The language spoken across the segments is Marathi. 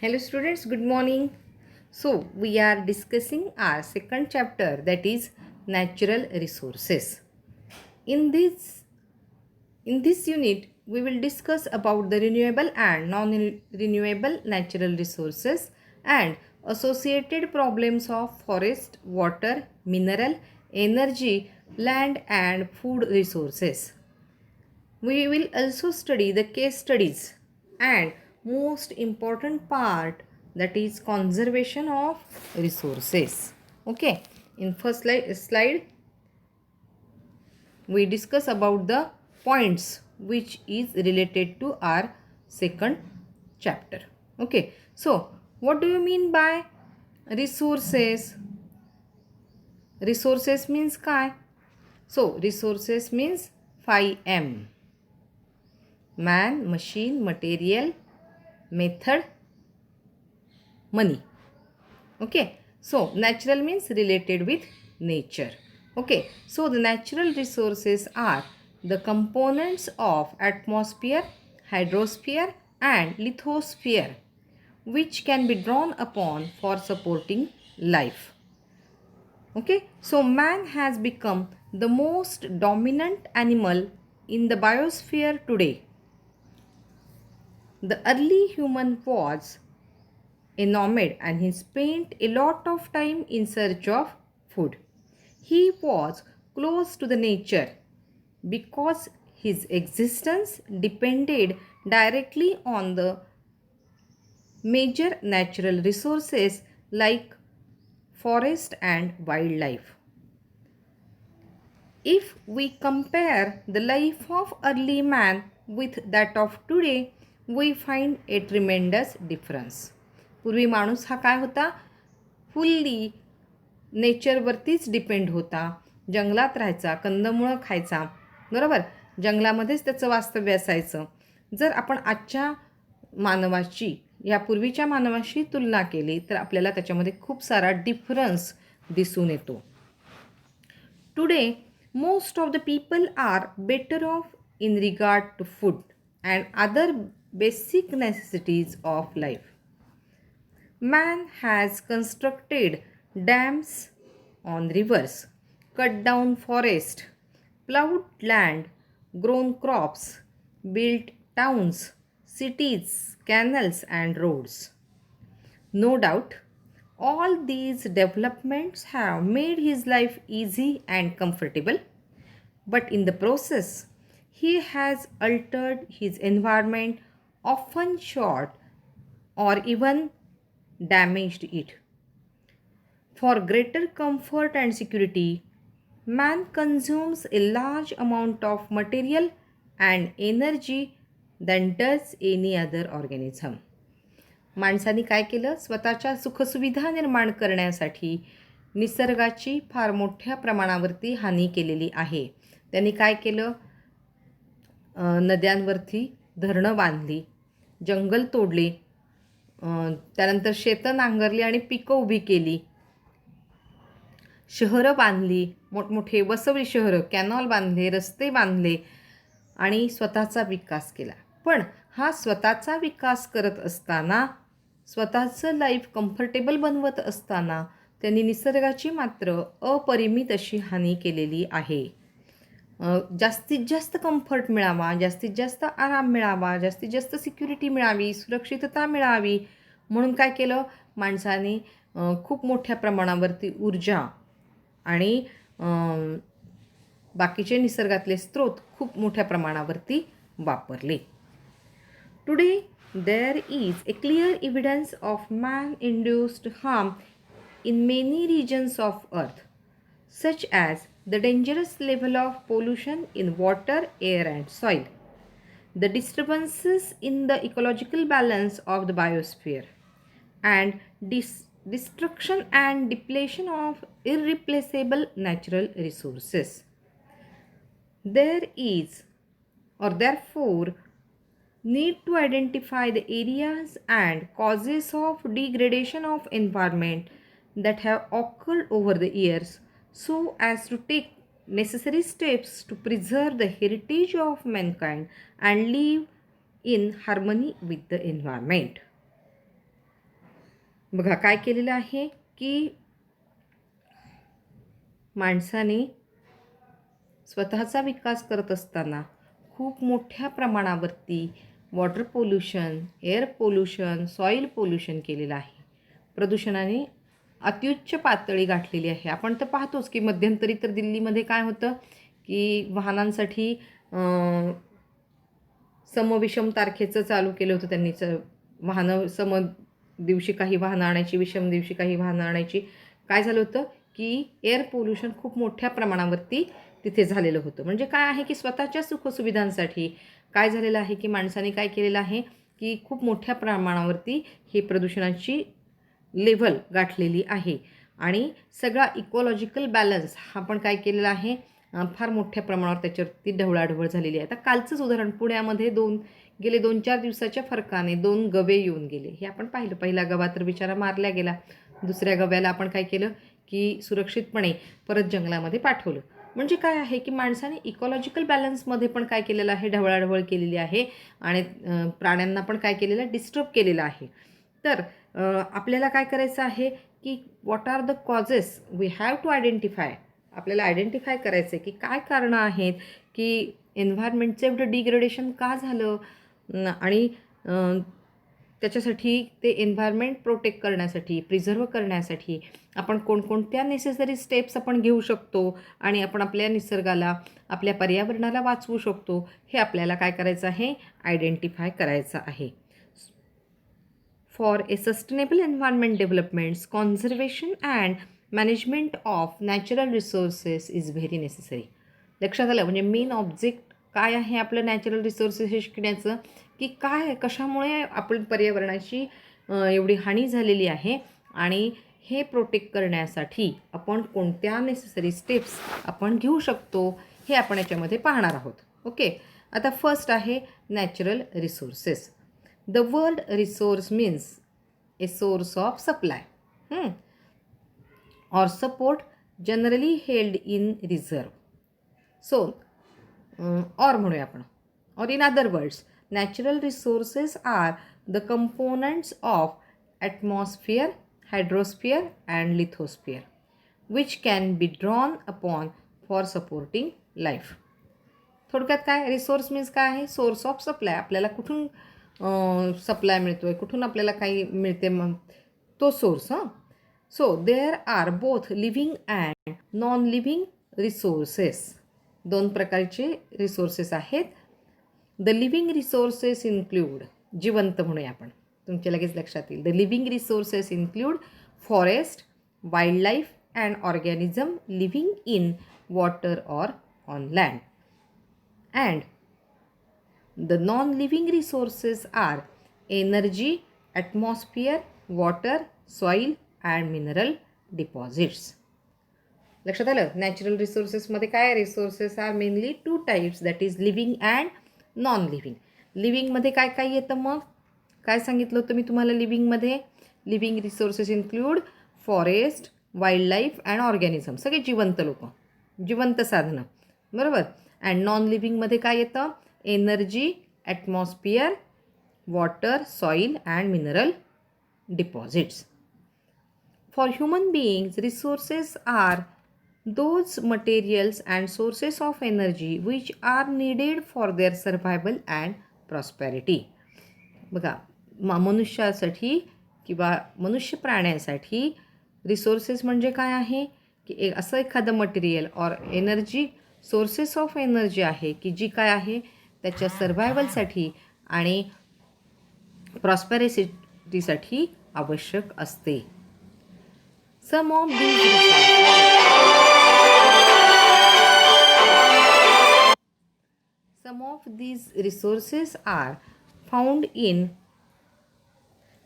Hello students, good morning. So we are discussing our second chapter, that is natural resources. In this unit we will discuss about the renewable and non-renewable natural resources and associated problems of forest, water, mineral, energy, land and food resources. We will also study the case studies and most important part, that is conservation of resources. Okay, in first slide we discuss about the points which is related to our second chapter. Okay, so what do you mean by resources? Resources means काय? So resources means 5M: man, machine, material, method, money. Okay, so natural means related with nature. Okay, so the natural resources are the components of atmosphere, hydrosphere and lithosphere which can be drawn upon for supporting life. Okay, so man has become the most dominant animal in the biosphere today. The early human was a nomad and he spent a lot of time in search of food. He was close to the nature because his existence depended directly on the major natural resources like forest and wildlife. If we compare the life of early man with that of today, we find a tremendous difference. पूर्वी माणूस हा काय होता? फुल्ली नेचरवरतीच डिपेंड होता. जंगलात राहायचा, कंदमुळं खायचा, बरोबर. जंगलामध्येच त्याचं वास्तव्य असायचं. जर आपण आजच्या मानवाची यापूर्वीच्या मानवाशी तुलना केली तर आपल्याला त्याच्यामध्ये खूप सारा डिफरन्स दिसून येतो. Today, most of the people are better off in regard to food and other basic necessities of life. Man has constructed dams on rivers, cut down forest, plowed land, grown crops, built towns, cities, canals and roads. No doubt, all these developments have made his life easy and comfortable, but in the process, he has altered his environment, often short or even damaged it. For greater comfort and security, man consumes a large amount of material and energy than does any other organism. माणसाने काय केलं? स्वतःच्या सुखसुविधा निर्माण करण्यासाठी निसर्गाची फार मोठ्या प्रमाणावरती हानी केलेली आहे. त्यांनी काय केलं? नद्यांवरती धरणं बांधली, जंगल तोडले, त्यानंतर शेतं नांगरली आणि पिकं उभी केली, शहरं बांधली, मोठमोठे वसवली शहरं, कॅनॉल बांधले, रस्ते बांधले आणि स्वतःचा विकास केला. पण हा स्वतःचा विकास करत असताना, स्वतःचं लाईफ कम्फर्टेबल बनवत असताना त्यांनी निसर्गाची मात्र अपरिमित अशी हानी केलेली आहे. जास्तीत जास्त कम्फर्ट मिळावा, जास्तीत जास्त आराम मिळावा, जास्तीत जास्त सिक्युरिटी मिळावी, सुरक्षितता मिळावी म्हणून काय केलं? माणसाने खूप मोठ्या प्रमाणावरती ऊर्जा आणि बाकीचे निसर्गातले स्रोत खूप मोठ्या प्रमाणावरती वापरले. Today, there is a clear evidence of man-induced harm in many regions of Earth, such as the dangerous level of pollution in water, air and soil, the disturbances in the ecological balance of the biosphere, and destruction and depletion of irreplaceable natural resources. There is, or therefore, need to identify the areas and causes of degradation of environment that have occurred over the years so as to take necessary steps to preserve the heritage of mankind and live in harmony with the environment. बघा काय केलेलं आहे की माणसाने स्वतःचा विकास करत असताना खूप मोठ्या प्रमाणावरती water pollution, air pollution, soil pollution केलेलं आहे. प्रदूषणाने अत्युच्च पातळी गाठलेली आहे. आपण तर पाहतोच की मध्यंतरी तर दिल्लीमध्ये काय होतं की वाहनांसाठी समविषम तारखेचं चालू केलं होतं त्यांनी. वाहनं दिवशी काही वाहनं आणायची, विषम दिवशी काही वाहनं आणायची. काय झालं होतं की एअर पोल्युशन खूप मोठ्या प्रमाणावरती तिथे झालेलं होतं. म्हणजे काय आहे की स्वतःच्या सुखसुविधांसाठी काय झालेलं आहे की माणसाने काय केलेलं आहे की खूप मोठ्या प्रमाणावरती हे प्रदूषणाची लेव्हल गाठलेली आहे आणि सगळा इकॉलॉजिकल बॅलन्स हा पण काय केलेला आहे फार मोठ्या प्रमाणावर त्याच्यावरती ढवळाढवळ झालेली आहे. आता कालचंच उदाहरण पुण्यामध्ये गेले 2-4 दिवसाच्या फरकाने 2 गवे येऊन गेले. हे आपण पाहिलं. पहिला गवा तर बिचारा मारला गेला. दुसऱ्या गव्याला आपण काय केलं की सुरक्षितपणे परत जंगलामध्ये पाठवलं. म्हणजे काय आहे की माणसाने इकॉलॉजिकल बॅलन्समध्ये पण काय केलेलं आहे, ढवळाढवळ केलेली आहे आणि प्राण्यांना पण काय केलेलं आहे, डिस्टर्ब केलेलं आहे. तर आपल्याला काय करायचं आहे की what are the causes we have to identify. आपल्याला आयडेंटिफाय करायचं आहे की काय कारणं आहेत की एन्व्हायरमेंटचं एवढं डिग्रेडेशन का झालं आणि त्याच्यासाठी ते एन्व्हायरमेंट प्रोटेक्ट करण्यासाठी, प्रिझर्व्ह करण्यासाठी आपण कोणकोणत्या नेसेसरी स्टेप्स आपण घेऊ शकतो आणि आपण आपल्या निसर्गाला, आपल्या पर्यावरणाला वाचवू शकतो, हे आपल्याला काय करायचं आहे, आयडेंटिफाय करायचं आहे. For a sustainable environment developments, conservation and management of natural resources is very necessary. लक्षात आलं. म्हणजे मेन ऑब्जेक्ट काय आहे आपलं नॅचरल रिसोर्सेस हे शिकण्याचं की काय कशामुळे आपण पर्यावरणाची एवढी हानी झालेली आहे आणि हे प्रोटेक्ट करण्यासाठी आपण कोणत्या नेसेसरी स्टेप्स आपण घेऊ शकतो हे आपण याच्यामध्ये पाहणार आहोत. ओके. आता फर्स्ट आहे natural resources. The word resource means a source of supply or support generally held in reserve. So, or म्हणूया आपण. Or in other words, natural resources are the components of atmosphere, hydrosphere and lithosphere which can be drawn upon for supporting life. थोडक्यात काय रिसोर्स मीन्स काय आहे, सोर्स ऑफ सप्लाय. आपल्याला कुठून सप्लाय मिळतो आहे, कुठून आपल्याला काही मिळते मग तो source. So there are both living and non-living resources. 2 प्रकारचे रिसोर्सेस आहेत. द लिव्हिंग रिसोर्सेस इन्क्लूड, जिवंत म्हणूया आपण, तुमच्या लगेच लक्षात येईल. The living resources include forest, wildlife and organism living in water or on land. And the non living resources are energy, atmosphere, water, soil and mineral deposits. लक्षात आलं. नॅचरल रिसोर्सेसमध्ये काय, resources are mainly 2 types, that is living and non living. लिव्हिंगमध्ये काय काय येतं, मग काय सांगितलं होतं मी तुम्हाला लिव्हिंगमध्ये? Living resources include forest, wildlife and organism, सगळे जिवंत लोक, जिवंत साधनं, बरोबर. अँड नॉन लिव्हिंगमध्ये काय येतं? Energy, atmosphere, water, soil and mineral deposits. For human beings, resources are those materials and sources of energy which are needed for their survival and prosperity. बघा, मनुष्यासाठी किंवा मनुष्य प्राण्यांसाठी रिसोर्सेस म्हणजे काय आहे की असं एखादं मटेरियल और एनर्जी, सोर्सेस ऑफ एनर्जी आहे की जी काय आहे त्याच्या सर्व्हायवलसाठी आणि प्रॉस्पेरिटीसाठी आवश्यक असते. Some of these resources are found in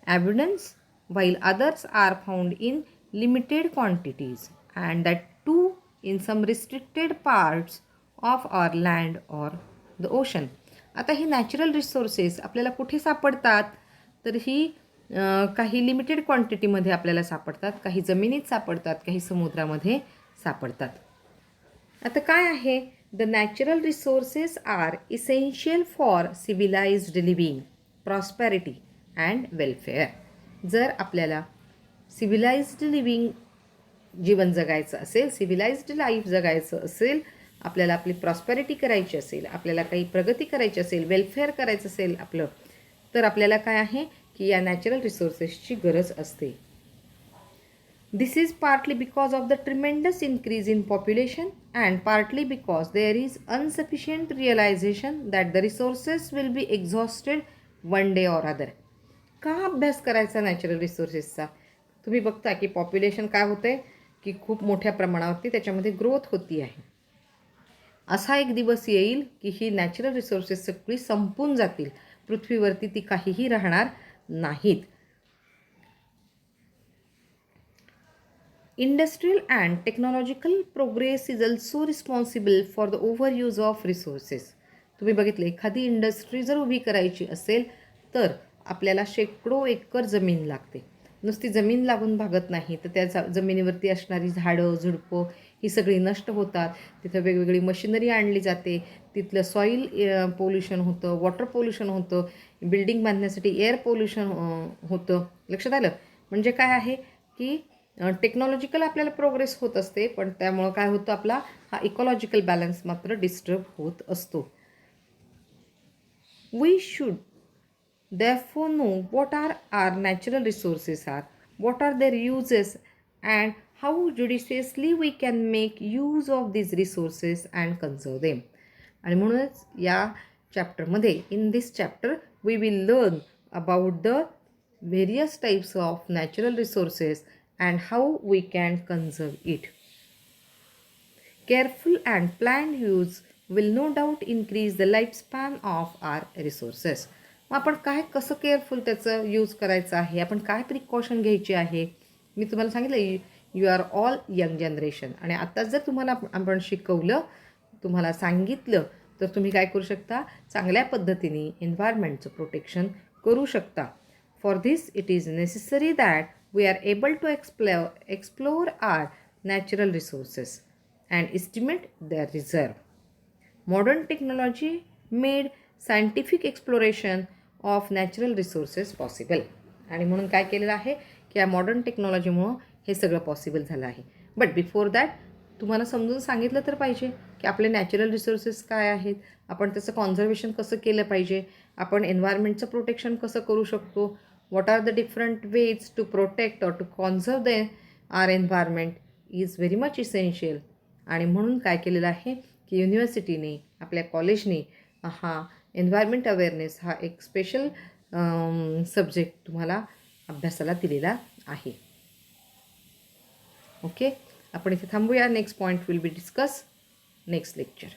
abundance while others are found in limited quantities, and that too in some restricted parts of our land or the ocean. आता ही नॅचरल रिसोर्सेस आपल्याला कुठे सापडतात, तर ही काही लिमिटेड क्वांटिटीमध्ये आपल्याला सापडतात, काही जमिनीत सापडतात, काही समुद्रामध्ये सापडतात. आता काय आहे, the natural resources are essential for civilised living, prosperity and welfare. जर आपल्याला सिव्हिलाइज्ड लिव्हिंग जीवन जगायचं असेल, सिव्हिलाइज्ड लाईफ जगायचं असेल, आपल्याला आपली प्रॉस्पेरिटी करायची असेल, आपल्याला काही प्रगती करायची असेल, वेलफेअर करायचं असेल आपलं, तर आपल्याला काय आहे की या नॅचरल रिसोर्सेसची गरज असते. This is partly because of the tremendous increase in population and partly because there is insufficient realisation that the resources will be exhausted one day or other. का अभ्यास करायचा नॅचरल रिसोर्सेसचा? तुम्ही बघता की पॉप्युलेशन काय होतं आहे की खूप मोठ्या प्रमाणावरती त्याच्यामध्ये ग्रोथ होती आहे. असा एक दिवस येईल की ही नॅचरल रिसोर्सेस सगळी संपून जातील, पृथ्वीवरती ती काहीही राहणार नाहीत. Industrial and technological progress is also responsible for the overuse of resources. तुम्ही बघितलं, एखादी इंडस्ट्री जर उभी करायची असेल तर आपल्याला शेकडो एकर जमीन लागते. नुसती जमीन लागून भागत नाही, तर त्या जमिनीवरती असणारी झाडं झुडपं ही सगळी नष्ट होतात. तिथं वेगवेगळी मशिनरी आणली जाते, तिथलं सॉईल पोल्युशन होतं, वॉटर पोल्युशन होतं, बिल्डिंग बांधण्यासाठी एअर पोल्युशन होतं. लक्षात आलं? म्हणजे काय आहे की टेक्नॉलॉजिकल आपल्याला प्रोग्रेस होत असते, पण त्यामुळं काय होतं, आपला हा इकॉलॉजिकल बॅलन्स मात्र डिस्टर्ब होत असतो. We should therefore know what are our natural resources are, what are their uses, and how judiciously we can make use of these resources and conserve them. आणि म्हणूनच या चॅप्टरमध्ये, in this chapter we will learn about the various types of natural resources and how we can conserve it. Careful and planned use will no doubt increase the lifespan of our resources. मग आपण काय कसं केअरफुल त्याचं यूज करायचं आहे, आपण काय प्रिकॉशन घ्यायची आहे. मी तुम्हाला सांगितलं you are all young generation, आणि आत्ताच जर तुम्हाला आपण शिकवलं, तुम्हाला सांगितलं, तर तुम्ही काय करू शकता, चांगल्या पद्धतीने एन्व्हायरमेंटचं प्रोटेक्शन करू शकता. For this it is necessary that we are able to explore our natural resources and estimate their reserve. Modern technology made scientific exploration of natural resources possible. आणि म्हणून काय केलेलं आहे की या मॉडर्न टेक्नॉलॉजीमुळं हे सगळं पॉसिबल झालं आहे. बट बिफोर दॅट तुम्हाला समजून सांगितलं तर पाहिजे की आपले नॅचरल रिसोर्सेस काय आहेत, आपण त्याचं कॉन्झर्वेशन कसं केलं पाहिजे, आपण एन्व्हायरमेंटचं प्रोटेक्शन कसं करू शकतो, what are the different ways to protect or to conserve our environment is very much essential. आणि म्हणून काय केलेलं आहे की युनिव्हर्सिटीने, आपल्या कॉलेजने हा एन्व्हायरमेंट अवेअरनेस हा एक स्पेशल सब्जेक्ट तुम्हाला अभ्यासाला दिलेला आहे. ओके, आपण इथे थांबूया. Next point will be discuss next lecture.